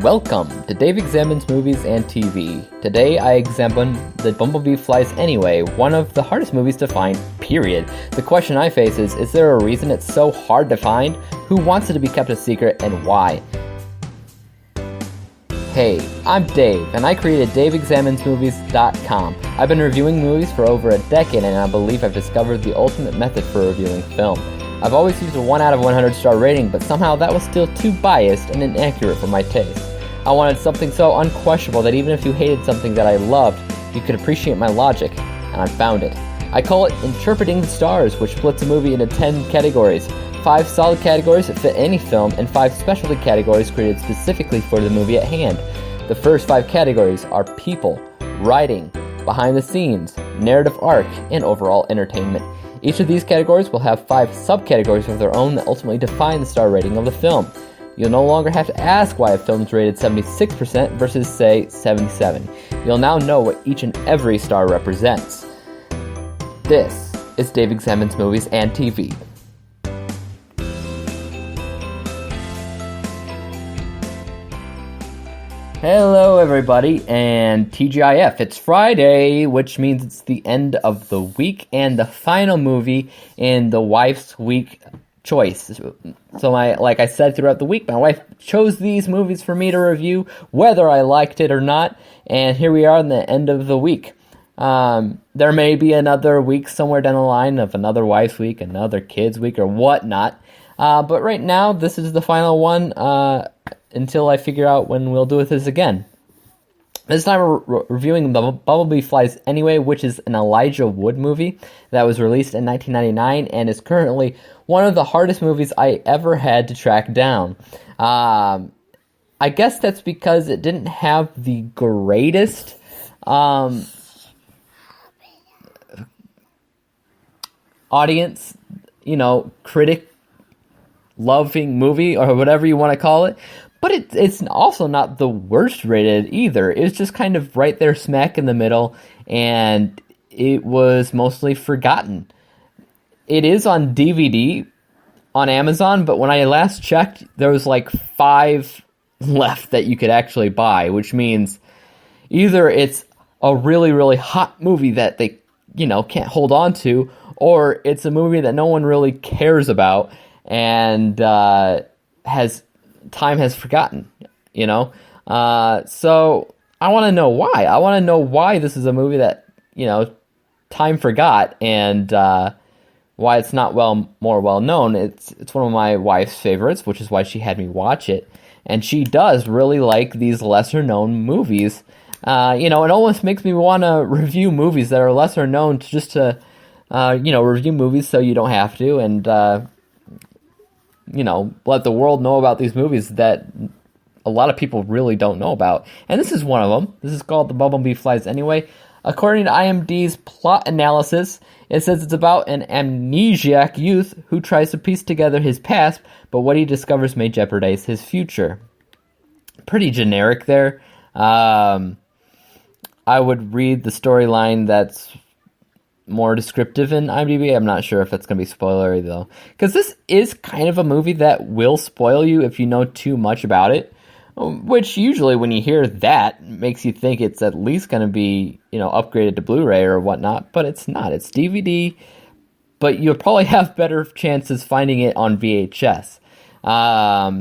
Welcome to Dave Examines Movies and TV. Today I examine the Bumblebee Flies Anyway, one of the hardest movies to find, period. The question I face is there a reason it's so hard to find? Who wants it to be kept a secret, and why? Hey, I'm Dave, and I created DaveExaminesMovies.com. I've been reviewing movies for over a decade, and I believe I've discovered the ultimate method for reviewing film. I've always used a 1 out of 100 star rating, but somehow that was still too biased and inaccurate for my taste. I wanted something so unquestionable that even if you hated something that I loved, you could appreciate my logic, and I found it. I call it Interpreting the Stars, which splits a movie into 10 categories. 5 solid categories that fit any film, and 5 specialty categories created specifically for the movie at hand. The first 5 categories are people, writing, behind the scenes, narrative arc, and overall entertainment. Each of these categories will have 5 subcategories of their own that ultimately define the star rating of the film. You'll no longer have to ask why a film's rated 76% versus, say, 77. You'll now know what each and every star represents. This is Dave Examines Movies and TV. Hello everybody, and TGIF, it's Friday, which means it's the end of the week and the final movie in the wife's week choice. So like I said throughout the week, my wife chose these movies for me to review, whether I liked it or not, and here we are in the end of the week. There may be another week somewhere down the line of another wife's week, another kid's week, or whatnot, but right now, this is the final one, until I figure out when we'll do this again. This time we're reviewing the Bumblebee Flies Anyway, which is an Elijah Wood movie that was released in 1999 and is currently one of the hardest movies I ever had to track down. I guess that's because it didn't have the greatest audience, critic loving movie, or whatever you want to call it. But it's also not the worst rated either. It's just kind of right there smack in the middle, and it was mostly forgotten. It is on DVD on Amazon, but when I last checked, there was like 5 left that you could actually buy, which means either it's a really, really hot movie that they, can't hold on to, or it's a movie that no one really cares about and time has forgotten, so I want to know why. I want to know why this is a movie that, time forgot, and why it's not more well known. It's one of my wife's favorites, which is why she had me watch it, and she does really like these lesser known movies. It almost makes me want to review movies that are lesser known, just to review movies so you don't have to, and let the world know about these movies that a lot of people really don't know about. And this is one of them. This is called The Bumblebee Flies Anyway. According to IMDb's plot analysis, it says it's about an amnesiac youth who tries to piece together his past, but what he discovers may jeopardize his future. Pretty generic there. I would read the storyline that's more descriptive in IMDb. I'm not sure if that's going to be spoilery, though, because this is kind of a movie that will spoil you if you know too much about it, which usually when you hear that makes you think it's at least going to be, upgraded to Blu-ray or whatnot, but it's not. It's DVD, but you'll probably have better chances finding it on VHS.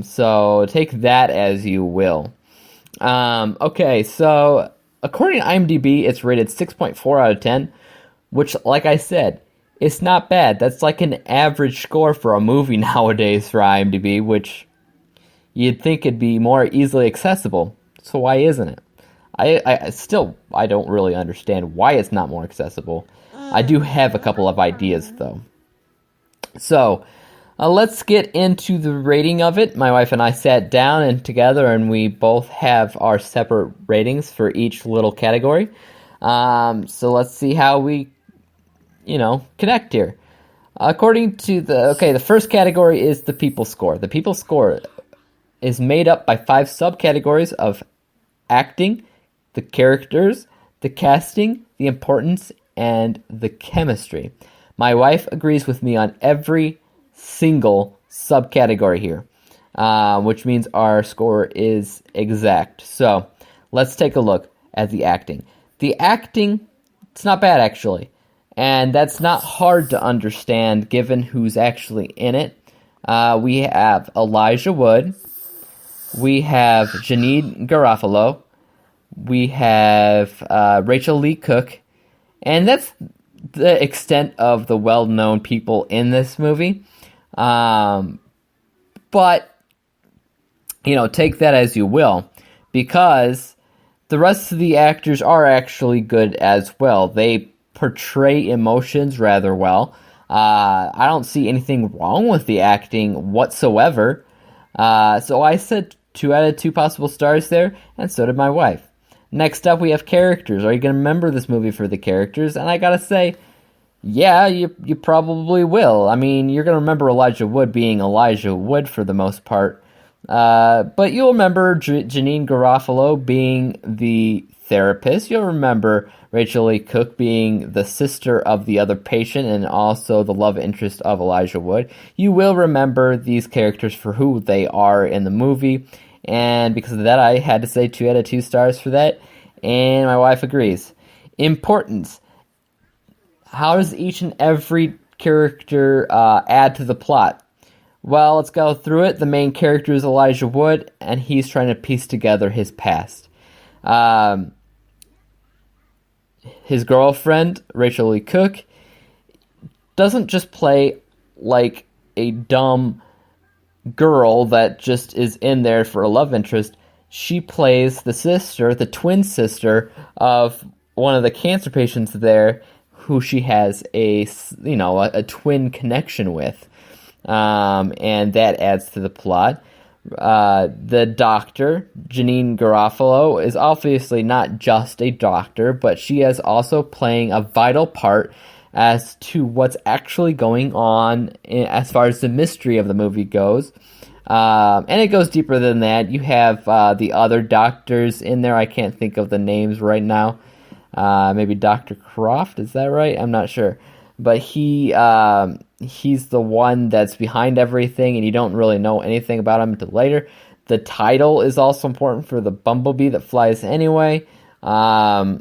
So take that as you will. Okay, so according to IMDb, it's rated 6.4 out of 10, which, like I said, it's not bad. That's like an average score for a movie nowadays for IMDb, which you'd think it'd be more easily accessible. So why isn't it? I don't really understand why it's not more accessible. I do have a couple of ideas, though. So, let's get into the rating of it. My wife and I sat down and together, and we both have our separate ratings for each little category. So let's see how we connect here. According to the first category is the people score. The people score is made up by 5 subcategories of acting, the characters, the casting, the importance, and the chemistry. My wife agrees with me on every single subcategory here. which means our score is exact. So let's take a look at the acting. The acting, it's not bad actually, and that's not hard to understand given who's actually in it. We have Elijah Wood, we have Janine Garofalo, we have Rachel Lee Cook, and that's the extent of the well-known people in this movie. But, take that as you will, because the rest of the actors are actually good as well. They portray emotions rather well. I don't see anything wrong with the acting whatsoever. So I said 2 out of 2 possible stars there, and so did my wife. Next up, we have characters. Are you going to remember this movie for the characters? And I gotta say, yeah, you probably will. I mean, you're going to remember Elijah Wood being Elijah Wood for the most part. But you'll remember Janine Garofalo being the therapist. You'll remember Rachel Lee Cook being the sister of the other patient and also the love interest of Elijah Wood. You will remember these characters for who they are in the movie. And because of that, I had to say 2 out of 2 stars for that. And my wife agrees. Importance. How does each and every character add to the plot? Well, let's go through it. The main character is Elijah Wood, and he's trying to piece together his past. His girlfriend, Rachel Lee Cook, doesn't just play like a dumb girl that just is in there for a love interest. She plays the sister, the twin sister of one of the cancer patients there, who she has a twin connection with. And that adds to the plot. The doctor, Janine Garofalo, is obviously not just a doctor, but she is also playing a vital part as to what's actually going on as far as the mystery of the movie goes. And it goes deeper than that. You have the other doctors in there. I can't think of the names right now. Maybe Dr. Croft, is that right? I'm not sure. But he's the one that's behind everything, and you don't really know anything about him until later. The title is also important for the Bumblebee that flies anyway. But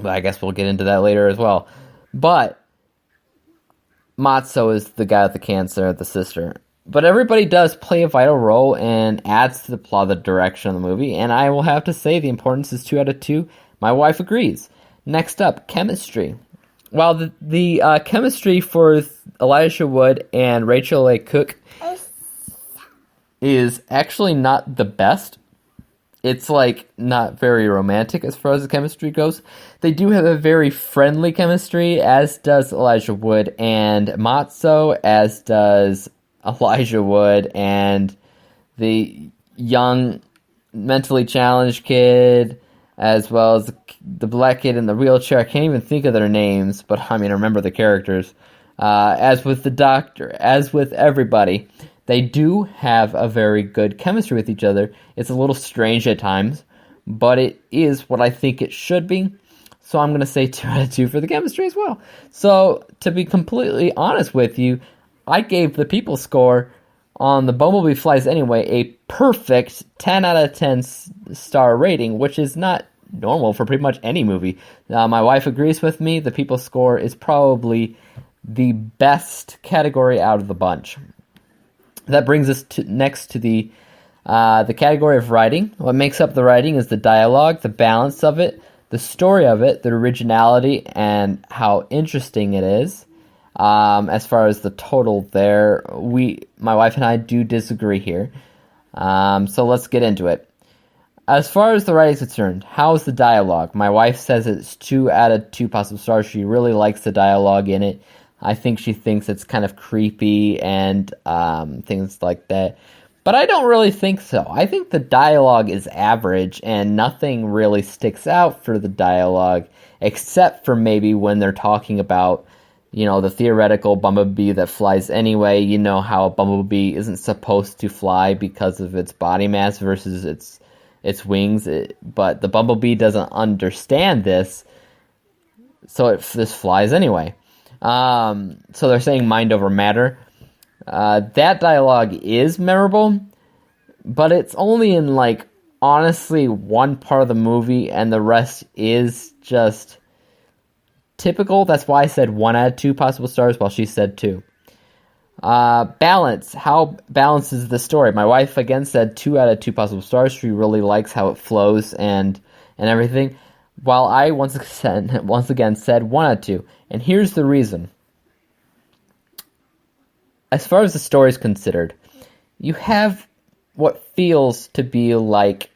I guess we'll get into that later as well. But Matzo is the guy with the cancer, the sister. But everybody does play a vital role and adds to the plot, the direction of the movie. And I will have to say the importance is 2 out of 2. My wife agrees. Next up, chemistry. Well, the chemistry for Elijah Wood and Rachel Lee Cook is actually not the best. It's not very romantic as far as the chemistry goes. They do have a very friendly chemistry, as does Elijah Wood and Matzo, as does Elijah Wood and the young, mentally challenged kid, as well as the black kid in the wheelchair. I can't even think of their names, but I remember the characters. As with the doctor, as with everybody, they do have a very good chemistry with each other. It's a little strange at times, but it is what I think it should be. So I'm going to say 2 out of 2 for the chemistry as well. So to be completely honest with you, I gave the people score on the Bumblebee Flies Anyway a perfect 10 out of 10 star rating, which is not normal for pretty much any movie. My wife agrees with me. The people score is probably the best category out of the bunch. That brings us next to the category of writing. What makes up the writing is the dialogue, the balance of it, the story of it, the originality, and how interesting it is. As far as the total there, my wife and I do disagree here. So let's get into it. As far as the writing is concerned, how's the dialogue? My wife says it's 2 out of 2 possible stars. She really likes the dialogue in it. I think she thinks it's kind of creepy and things like that. But I don't really think so. I think the dialogue is average and nothing really sticks out for the dialogue, except for maybe when they're talking about, the theoretical bumblebee that flies anyway. You know how a bumblebee isn't supposed to fly because of its body mass versus its wings. But the bumblebee doesn't understand this, so this flies anyway. So they're saying mind over matter. That dialogue is memorable, but it's only in, like, honestly one part of the movie, and the rest is just typical. That's why I said 1 out of 2 possible stars, while she said 2. Balance. How balanced is the story? My wife again said 2 out of 2 possible stars. She really likes how it flows and everything. While I once again said 1 out of 2. And here's the reason. As far as the story is considered, you have what feels to be like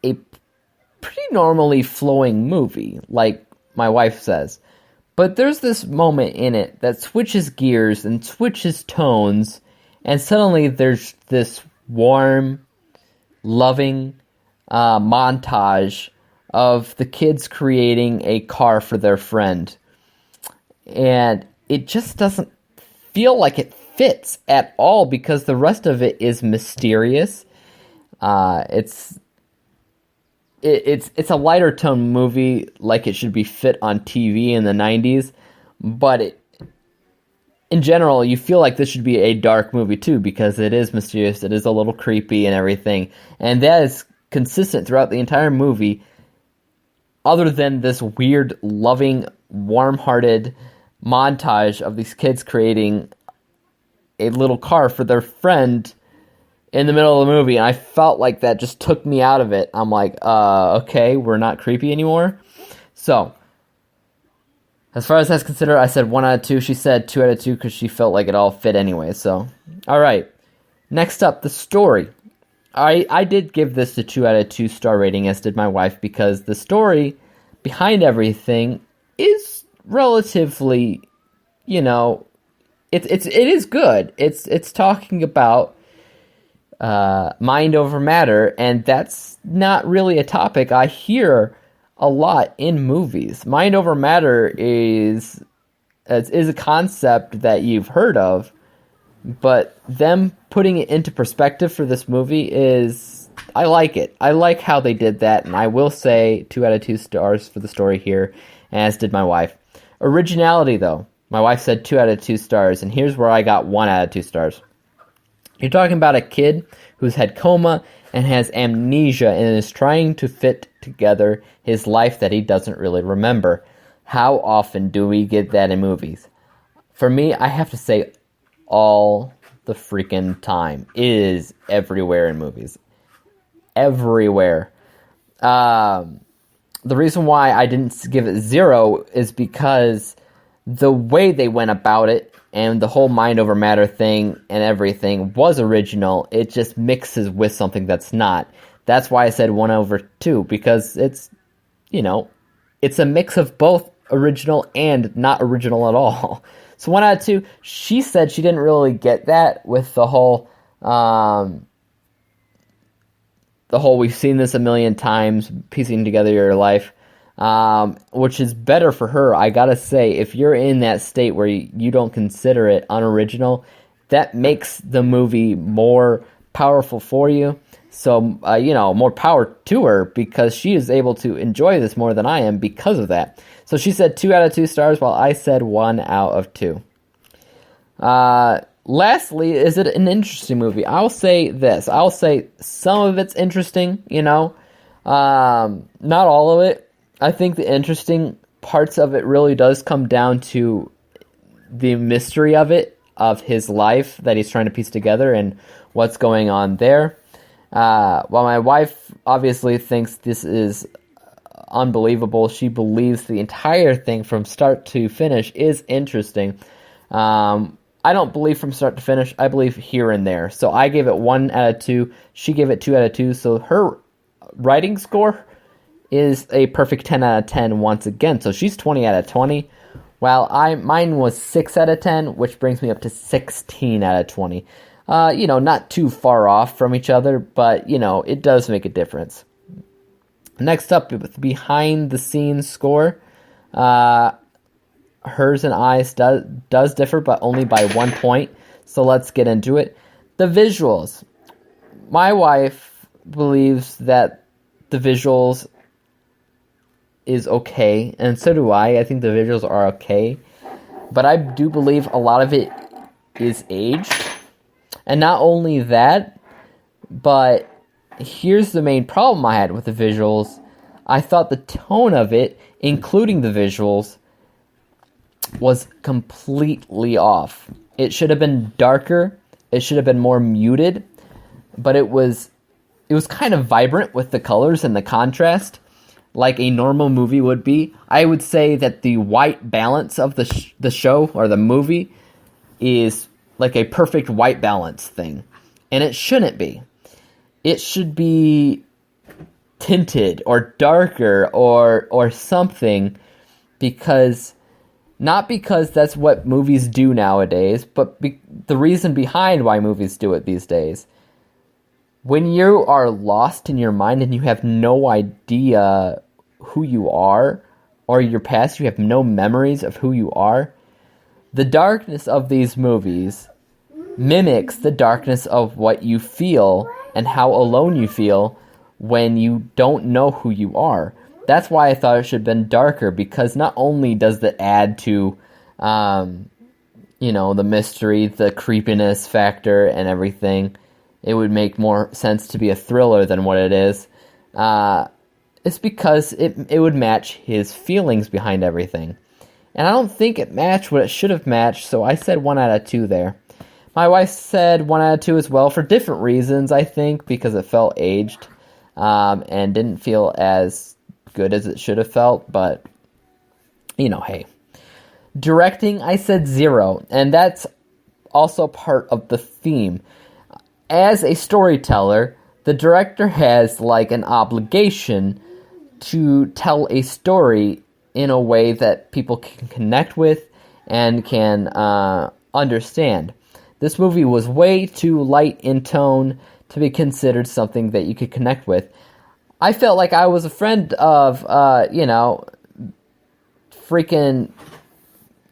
a pretty normally flowing movie, like my wife says. But there's this moment in it that switches gears and switches tones, and suddenly there's this warm, loving montage of the kids creating a car for their friend. And it just doesn't feel like it fits at all, because the rest of it is mysterious. It's a lighter tone movie, like it should be fit on TV in the 90s, but in general, you feel like this should be a dark movie too, because it is mysterious, it is a little creepy and everything, and that is consistent throughout the entire movie, other than this weird, loving, warm-hearted montage of these kids creating a little car for their friend in the middle of the movie, and I felt like that just took me out of it. I'm like, okay, we're not creepy anymore. So, as far as that's considered, I said 1 out of 2. She said 2 out of 2 because she felt like it all fit anyway. So, all right. Next up, the story. I did give this a 2 out of 2 star rating, as did my wife, because the story behind everything is relatively, it is good. It's talking about mind over matter, and that's not really a topic I hear a lot in movies. Mind over matter is a concept that you've heard of, but them putting it into perspective for this movie is, I like it. I like how they did that, and I will say 2 out of 2 stars for the story here, as did my wife. Originality, though, my wife said 2 out of 2 stars, and here's where I got 1 out of 2 stars. You're talking about a kid who's had coma and has amnesia and is trying to fit together his life that he doesn't really remember. How often do we get that in movies? For me, I have to say all the freaking time. It is everywhere in movies. Everywhere. The reason why I didn't give it 0 is because the way they went about it and the whole mind over matter thing and everything was original. It just mixes with something that's not. That's why I said 1 over 2, because it's a mix of both original and not original at all. So 1 out of 2. She said she didn't really get that with the whole we've seen this a million times, piecing together your life. Which is better for her. I gotta say, if you're in that state where you don't consider it unoriginal, that makes the movie more powerful for you. So, more power to her, because she is able to enjoy this more than I am because of that. So she said 2 out of 2 stars, while I said 1 out of 2. Lastly, is it an interesting movie? I'll say this. I'll say some of it's interesting, not all of it. I think the interesting parts of it really does come down to the mystery of it, of his life that he's trying to piece together and what's going on there. While my wife obviously thinks this is unbelievable, she believes the entire thing from start to finish is interesting. I don't believe from start to finish. I believe here and there. So I gave it 1 out of 2. She gave it 2 out of 2. So her writing score is a perfect 10 out of 10 once again. So she's 20 out of 20, while mine was 6 out of 10, which brings me up to 16 out of 20. Not too far off from each other, but, it does make a difference. Next up, behind the scenes score. Hers and I's does differ, but only by 1 point. So let's get into it. The visuals. My wife believes that the visuals is okay, and so do I. I think the visuals are okay, but I do believe a lot of it is aged. And not only that, but here's the main problem I had with the visuals. I thought the tone of it, including the visuals, was completely off. It should have been darker. It should have been more muted. But it was kind of vibrant with the colors and the contrast, like a normal movie would be. I would say that the white balance of the show or the movie is like a perfect white balance thing. And it shouldn't be. It should be tinted or darker or something, not because that's what movies do nowadays, but the reason behind why movies do it these days. When you are lost in your mind and you have no idea who you are or your past, you have no memories of who you are, the darkness of these movies mimics the darkness of what you feel and how alone you feel when you don't know who you are. That's why I thought it should have been darker, because not only does it add to, the mystery, the creepiness factor and everything, it would make more sense to be a thriller than what it is. It's because it would match his feelings behind everything. And I don't think it matched what it should have matched, so I said 1 out of 2 there. My wife said 1 out of 2 as well, for different reasons, I think, because it felt aged, and didn't feel as good as it should have felt, but, hey. Directing, I said 0, and that's also part of the theme. As a storyteller, the director has, an obligation to tell a story in a way that people can connect with and can understand. This movie was way too light in tone to be considered something that you could connect with. I felt like I was a friend of,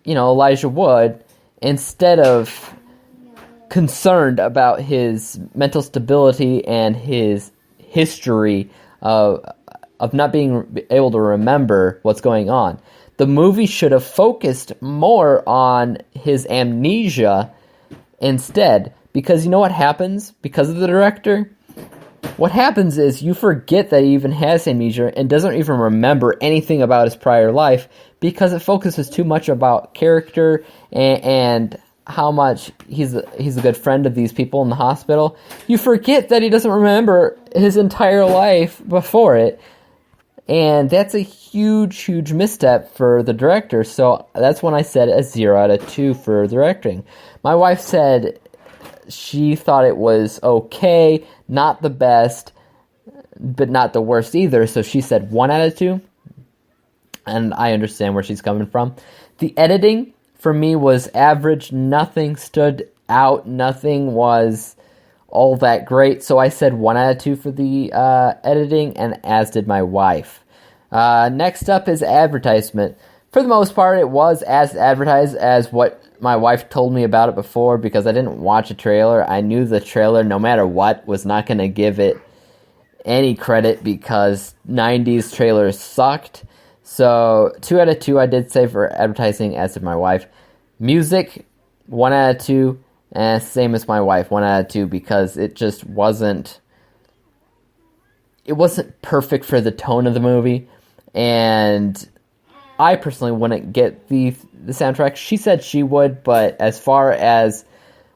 Elijah Wood, instead of concerned about his mental stability and his history of not being able to remember what's going on. The movie should have focused more on his amnesia instead, because you know what happens because of the director? What happens is you forget that he even has amnesia and doesn't even remember anything about his prior life, because it focuses too much about character and how much he's a good friend of these people in the hospital. You forget that he doesn't remember his entire life before it. And that's a huge, huge misstep for the director. So that's when I said a 0 out of 2 for directing. My wife said she thought it was okay, not the best, but not the worst either. So she said 1 out of 2. And I understand where she's coming from. The editing for me was average. Nothing stood out. Nothing was all that great. So I said 1 out of 2 for the editing, and as did my wife. Next up is advertisement. For the most part, it was as advertised as what my wife told me about it before, because I didn't watch a trailer. I knew the trailer, no matter what, was not going to give it any credit, because 90s trailers sucked. So 2 out of 2 I did say for advertising, as did my wife. Music, 1 out of 2, and same as my wife, 1 out of 2, because it just wasn't perfect for the tone of the movie, and I personally wouldn't get the soundtrack. She said she would, but as far as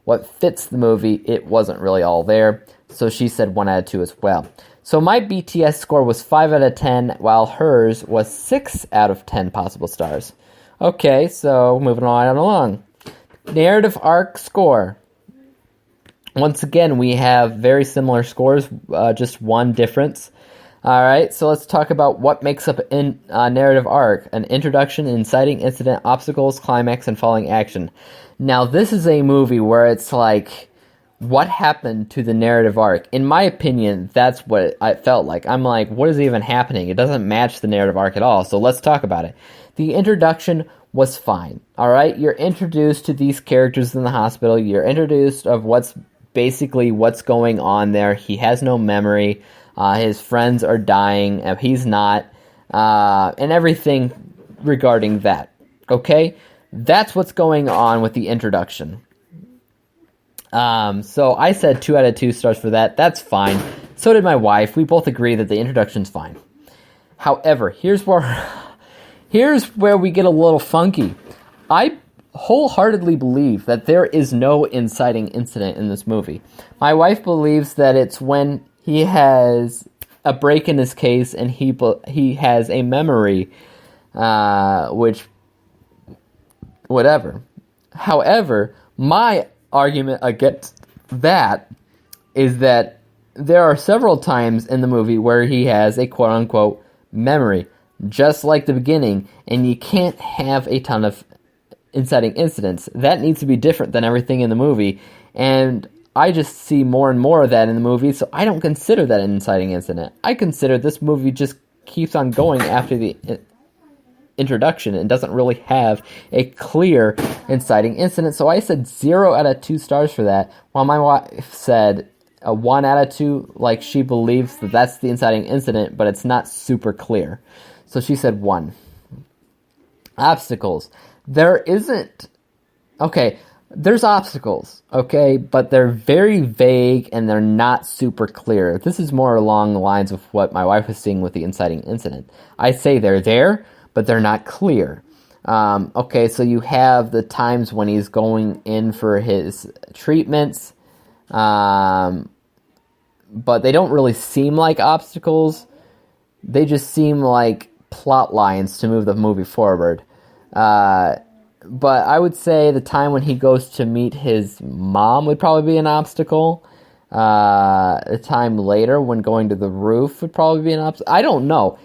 what fits the movie, it wasn't really all there, so she said 1 out of 2 as well. So my BTS score was 5 out of 10, while hers was 6 out of 10 possible stars. Okay, so moving on along. Narrative arc score. Once again, we have very similar scores, just one difference. Alright, so let's talk about what makes up a narrative arc. An introduction, inciting incident, obstacles, climax, and following action. Now, this is a movie where it's like, what happened to the narrative arc? In my opinion, that's what it felt like. I'm like, what is even happening? It doesn't match the narrative arc at all, so let's talk about it. The introduction was fine, alright? You're introduced to these characters in the hospital. You're introduced of what's going on there. He has no memory. His friends are dying. He's not. And everything regarding that, okay? That's what's going on with the introduction. So I said 2 out of 2 stars for that. That's fine. So did my wife. We both agree that the introduction's fine. However, here's where we get a little funky. I wholeheartedly believe that there is no inciting incident in this movie. My wife believes that it's when he has a break in his case and he has a memory, which, whatever. However, my argument against that is that there are several times in the movie where he has a quote-unquote memory, just like the beginning, and you can't have a ton of inciting incidents. That needs to be different than everything in the movie, and I just see more and more of that in the movie, so I don't consider that an inciting incident. I consider this movie just keeps on going after the introduction and doesn't really have a clear inciting incident, so I said 0 out of 2 stars for that, while my wife said a 1 out of 2, like she believes that that's the inciting incident, but it's not super clear. So she said 1. Obstacles. There isn't... Okay, there's obstacles, okay, but they're very vague and they're not super clear. This is more along the lines of what my wife was seeing with the inciting incident. I say they're there, but they're not clear. Okay, so you have the times when he's going in for his treatments, but they don't really seem like obstacles. They just seem like plot lines to move the movie forward. But I would say the time when he goes to meet his mom would probably be an obstacle. The time later when going to the roof would probably be an obstacle. I don't know.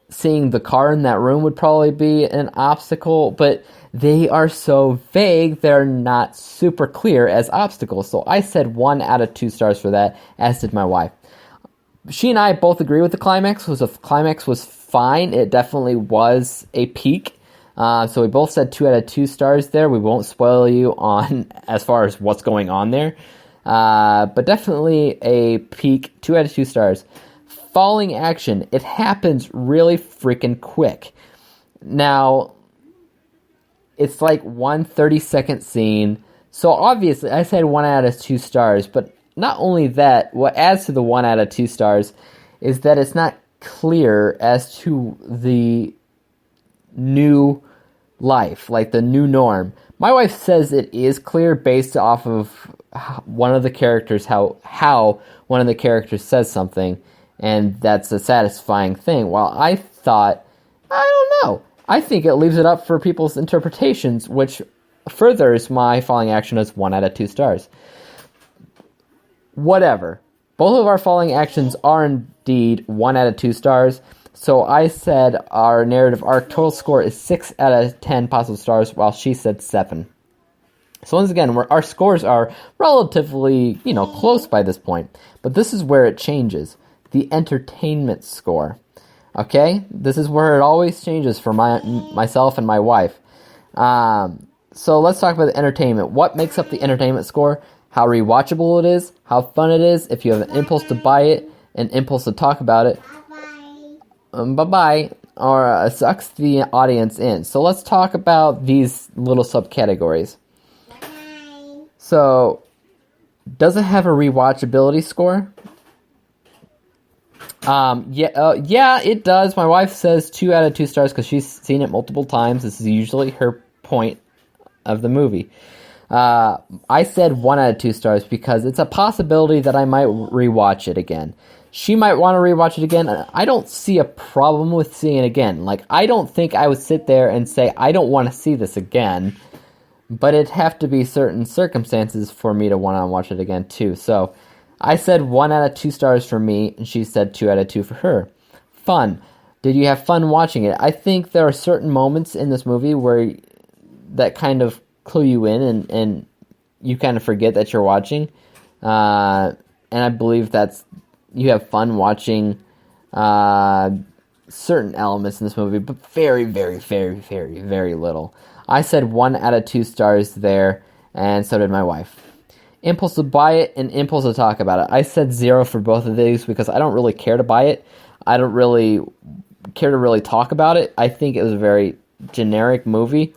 Seeing the car in that room would probably be an obstacle, but they are so vague, they're not super clear as obstacles. So I said 1 out of 2 stars for that, as did my wife. She and I both agree with the climax. The climax was fine. It definitely was a peak. So we both said 2 out of 2 stars there. We won't spoil you on as far as what's going on there. But definitely a peak, 2 out of 2 stars. Falling action. It happens really freaking quick. Now, it's like 1 30-second scene. So obviously, I said 1 out of 2 stars. But not only that, what adds to the 1 out of 2 stars is that it's not clear as to the new life, like the new norm. My wife says it is clear based off of one of the characters, how one of the characters says something, and that's a satisfying thing. While I thought, I don't know, I think it leaves it up for people's interpretations, which furthers my falling action as 1 out of 2 stars. Whatever. Both of our falling actions are indeed 1 out of 2 stars. So I said our narrative arc total score is 6 out of 10 possible stars, while she said 7. So once again, our scores are relatively, close by this point. But this is where it changes. The entertainment score. Okay? This is where it always changes for myself and my wife. So let's talk about the entertainment. What makes up the entertainment score? How rewatchable it is, how fun it is, if you have an impulse to buy it, an impulse to talk about it, bye-bye, or sucks the audience in. So let's talk about these little subcategories. Bye. So, does it have a rewatchability score? Yeah, it does. My wife says 2 out of 2 stars because she's seen it multiple times. This is usually her point of the movie. I said 1 out of 2 stars because it's a possibility that I might rewatch it again. She might want to rewatch it again. I don't see a problem with seeing it again. Like, I don't think I would sit there and say, I don't want to see this again. But it'd have to be certain circumstances for me to want to watch it again, too. So, I said 1 out of 2 stars for me, and she said 2 out of 2 for her. Fun. Did you have fun watching it? I think there are certain moments in this movie where that kind of clue you in, and you kind of forget that you're watching. And I believe you have fun watching certain elements in this movie, but very, very, very, very, very little. I said 1 out of 2 stars there, and so did my wife. Impulse to buy it and impulse to talk about it. I said 0 for both of these because I don't really care to buy it. I don't really care to really talk about it. I think it was a very generic movie.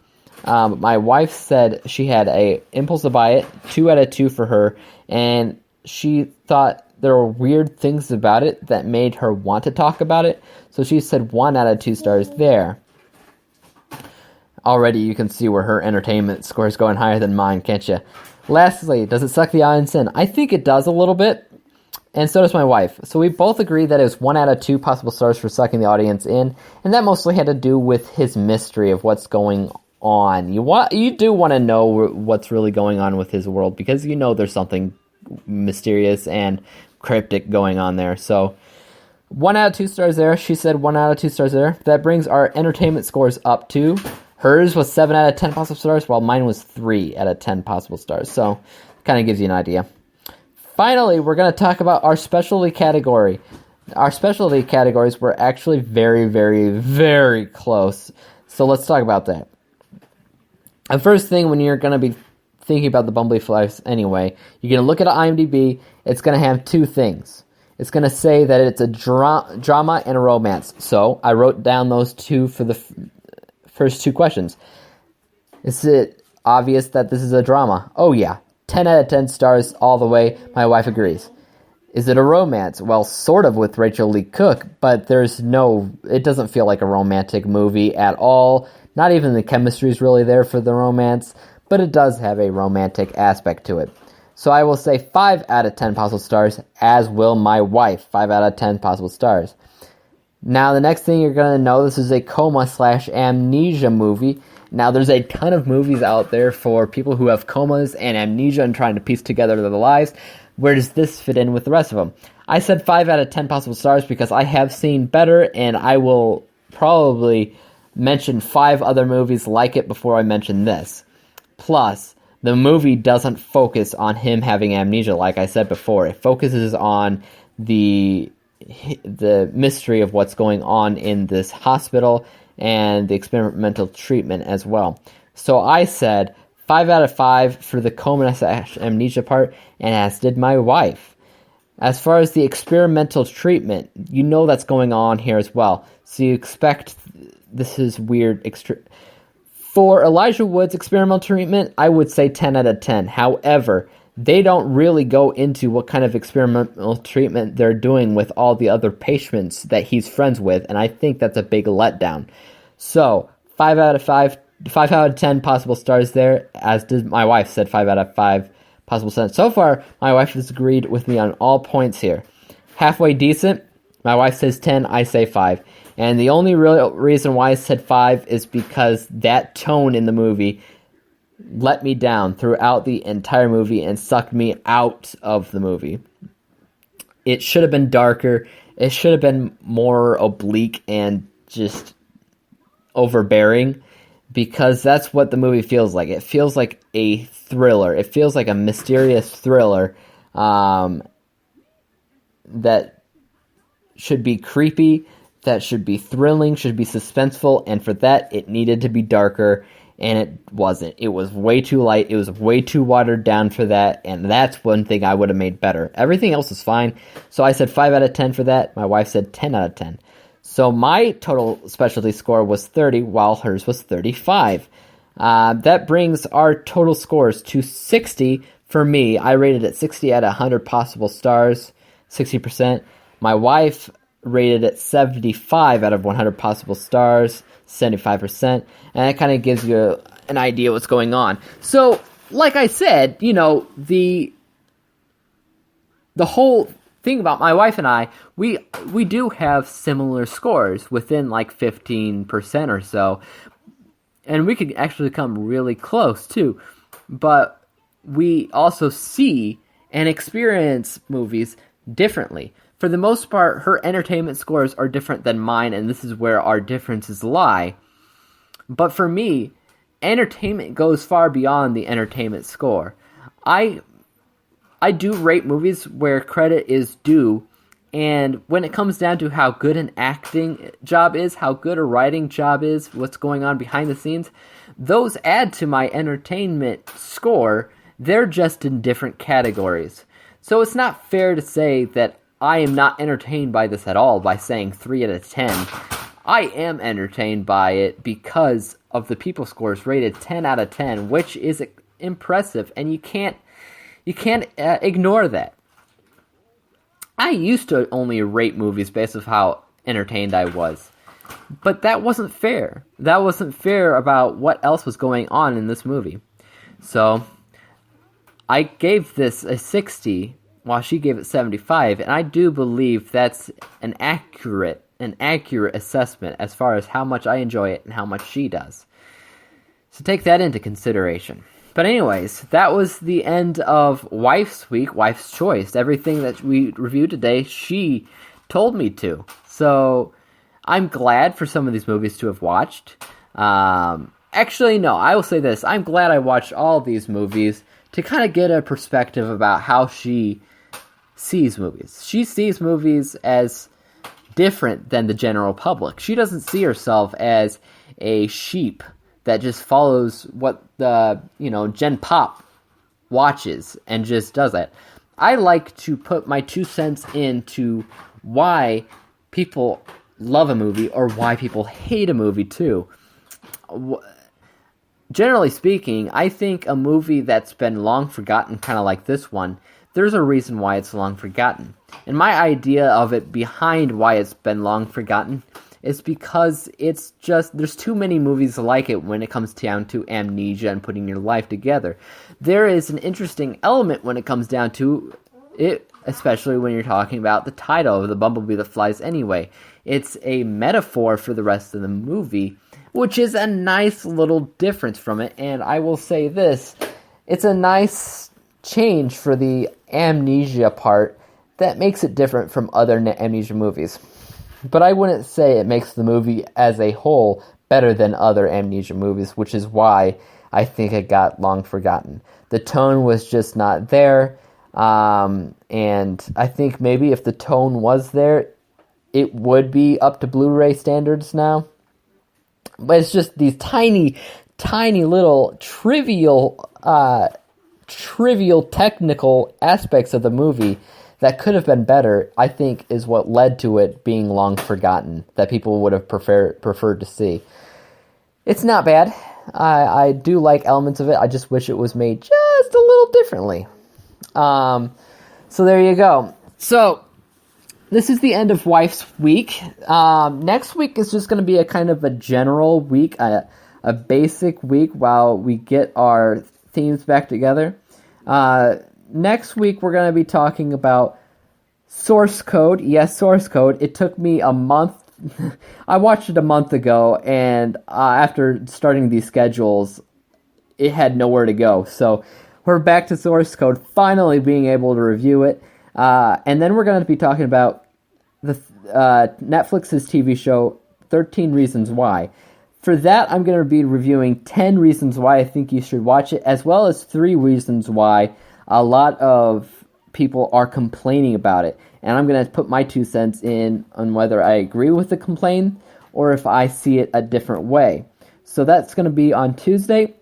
My wife said she had a impulse to buy it, 2 out of 2 for her, and she thought there were weird things about it that made her want to talk about it, so she said 1 out of 2 stars there. Already you can see where her entertainment score is going higher than mine, can't you? Lastly, does it suck the audience in? I think it does a little bit. And so does my wife. So we both agree that it was 1 out of 2 possible stars for sucking the audience in, and that mostly had to do with his mystery of what's going on. You do want to know what's really going on with his world, because you know there's something mysterious and cryptic going on there. So 1 out of 2 stars there. She said 1 out of 2 stars there. That brings our entertainment scores up to, hers was 7 out of 10 possible stars, while mine was 3 out of 10 possible stars. So kind of gives you an idea. Finally, we're going to talk about our specialty category. Our specialty categories were actually very, very, very close. So let's talk about that. The first thing, when you're going to be thinking about the Bumblebee Flies Anyway, you're going to look at IMDb. It's going to have 2 things. It's going to say that it's a drama and a romance. So I wrote down those 2 for the first 2 questions. Is it obvious that this is a drama? Oh, yeah. 10 out of 10 stars all the way. My wife agrees. Is it a romance? Well, sort of with Rachel Lee Cook, but it doesn't feel like a romantic movie at all. Not even the chemistry is really there for the romance, but it does have a romantic aspect to it. So I will say 5 out of 10 possible stars, as will my wife. 5 out of 10 possible stars. Now, the next thing you're going to know, this is a coma/amnesia movie. Now, there's a ton of movies out there for people who have comas and amnesia and trying to piece together their lives. Where does this fit in with the rest of them? I said 5 out of 10 possible stars because I have seen better, and I will probably mention 5 other movies like it before I mention this. Plus, the movie doesn't focus on him having amnesia, like I said before. It focuses on the mystery of what's going on in this hospital and the experimental treatment as well. So I said 5 out of 5 for the coma/amnesia part, and as did my wife. As far as the experimental treatment, you know that's going on here as well. So you expect this is weird. For Elijah Wood's experimental treatment, I would say 10 out of 10. However, they don't really go into what kind of experimental treatment they're doing with all the other patients that he's friends with, and I think that's a big letdown. So, 5 out of 10 possible stars there, as did my wife, said 5 out of 5 possible stars. So far, my wife has agreed with me on all points here. Halfway decent, my wife says 10, I say 5. And the only real reason why I said 5 is because that tone in the movie let me down throughout the entire movie and sucked me out of the movie. It should have been darker. It should have been more oblique and just overbearing, because that's what the movie feels like. It feels like a thriller. It feels like a mysterious thriller that should be creepy, that should be thrilling, should be suspenseful, and for that, it needed to be darker, and it wasn't. It was way too light. It was way too watered down for that, and that's one thing I would have made better. Everything else is fine, so I said 5 out of 10 for that. My wife said 10 out of 10. So my total specialty score was 30, while hers was 35. That brings our total scores to 60 for me. I rated it 60 out of 100 possible stars, 60%. My wife rated it 75 out of 100 possible stars, 75%. And that kind of gives you an idea what's going on. So, like I said, you know, the whole thing about my wife and I, we do have similar scores within like 15% or so. And we could actually come really close too. But we also see and experience movies differently. For the most part, her entertainment scores are different than mine, and this is where our differences lie. But for me, entertainment goes far beyond the entertainment score. I do rate movies where credit is due, and when it comes down to how good an acting job is, how good a writing job is, what's going on behind the scenes, those add to my entertainment score. They're just in different categories. So it's not fair to say that I am not entertained by this at all by saying 3 out of 10. I am entertained by it because of the people scores rated 10 out of 10, which is impressive, and you can't ignore that. I used to only rate movies based on how entertained I was, but that wasn't fair. That wasn't fair about what else was going on in this movie. So I gave this a 60, while she gave it 75, and I do believe that's an accurate assessment as far as how much I enjoy it and how much she does. So take that into consideration. But anyways, that was the end of Wife's Week, Wife's Choice. Everything that we reviewed today, she told me to. So I'm glad for some of these movies to have watched. Actually, no, I will say this. I'm glad I watched all these movies to kind of get a perspective about how she sees movies. She sees movies as different than the general public. She doesn't see herself as a sheep that just follows what the, Gen Pop watches and just does that. I like to put my 2 cents into why people love a movie or why people hate a movie too. Generally speaking, I think a movie that's been long forgotten, kind of like this one, there's a reason why it's long forgotten. And my idea of it behind why it's been long forgotten is because it's just, there's too many movies like it when it comes down to amnesia and putting your life together. There is an interesting element when it comes down to it, especially when you're talking about the title of The Bumblebee That Flies Anyway. It's a metaphor for the rest of the movie, which is a nice little difference from it. And I will say this, it's a nice change for the amnesia part that makes it different from other amnesia movies. But I wouldn't say it makes the movie as a whole better than other amnesia movies, which is why I think it got long forgotten. The tone was just not there, and I think maybe if the tone was there, it would be up to Blu-ray standards now. But it's just these tiny, tiny little trivial technical aspects of the movie that could have been better, I think, is what led to it being long forgotten, that people would have preferred to see. It's not bad. I do like elements of it. I just wish it was made just a little differently. So there you go. So this is the end of Wife's Week. Next week is just going to be a kind of a general week, a basic week while we get our themes back together. Next week, we're going to be talking about Source Code. Yes, Source Code. It took me a month. I watched it a month ago, and after starting these schedules, it had nowhere to go. So we're back to Source Code, finally being able to review it. And then we're going to be talking about the Netflix's TV show, 13 Reasons Why. For that, I'm going to be reviewing 10 reasons why I think you should watch it, as well as 3 reasons why a lot of people are complaining about it. And I'm going to put my 2 cents in on whether I agree with the complaint or if I see it a different way. So that's going to be on Tuesday.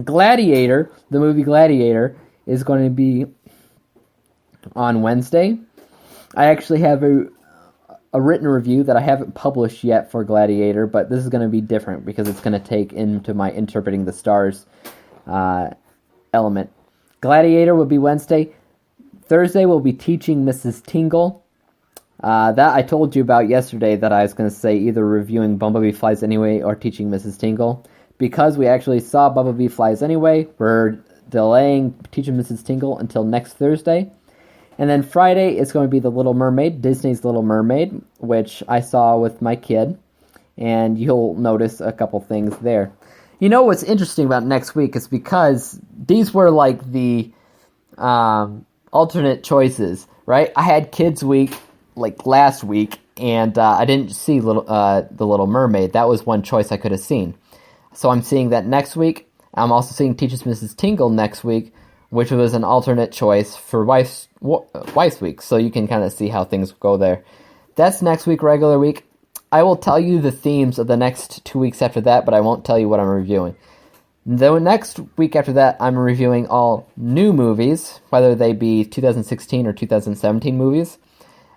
Gladiator, the movie Gladiator, is going to be on Wednesday. I actually have a written review that I haven't published yet for Gladiator, but this is going to be different because it's going to take into my interpreting the stars element. Gladiator will be Wednesday. Thursday will be Teaching Mrs. Tingle. That I told you about yesterday, that I was going to say either reviewing Bumblebee Flies Anyway or Teaching Mrs. Tingle. Because we actually saw Bumblebee Flies Anyway, we're delaying Teaching Mrs. Tingle until next Thursday. And then Friday is going to be The Little Mermaid, Disney's Little Mermaid, which I saw with my kid. And you'll notice a couple things there. You know what's interesting about next week is because these were like the alternate choices, right? I had Kids Week like last week, and I didn't see The Little Mermaid. That was one choice I could have seen. So I'm seeing that next week. I'm also seeing Teaches Mrs. Tingle next week, which was an alternate choice for Wife's Week. So you can kind of see how things go there. That's next week, regular week. I will tell you the themes of the next 2 weeks after that, but I won't tell you what I'm reviewing. The next week after that, I'm reviewing all new movies, whether they be 2016 or 2017 movies.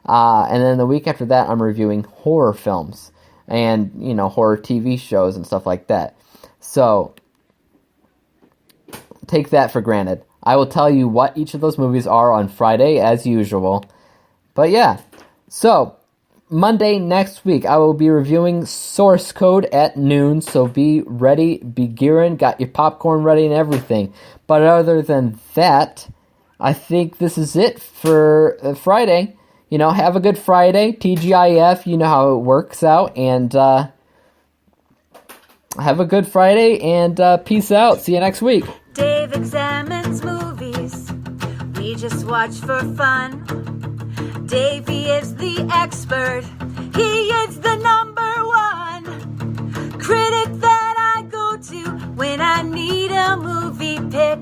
And then the week after that, I'm reviewing horror films. and, horror TV shows and stuff like that. So, take that for granted. I will tell you what each of those movies are on Friday, as usual. But yeah, so Monday next week, I will be reviewing Source Code at noon, so be ready, be gearing, got your popcorn ready and everything. But other than that, I think this is it for Friday. Have a good Friday, TGIF, you know how it works out, and have a good Friday, and peace out. See you next week. Dave examines movies we just watch for fun. Davey is the expert. He is the #1 critic that I go to when I need a movie pick.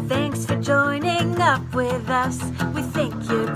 Thanks for joining up with us. We think you're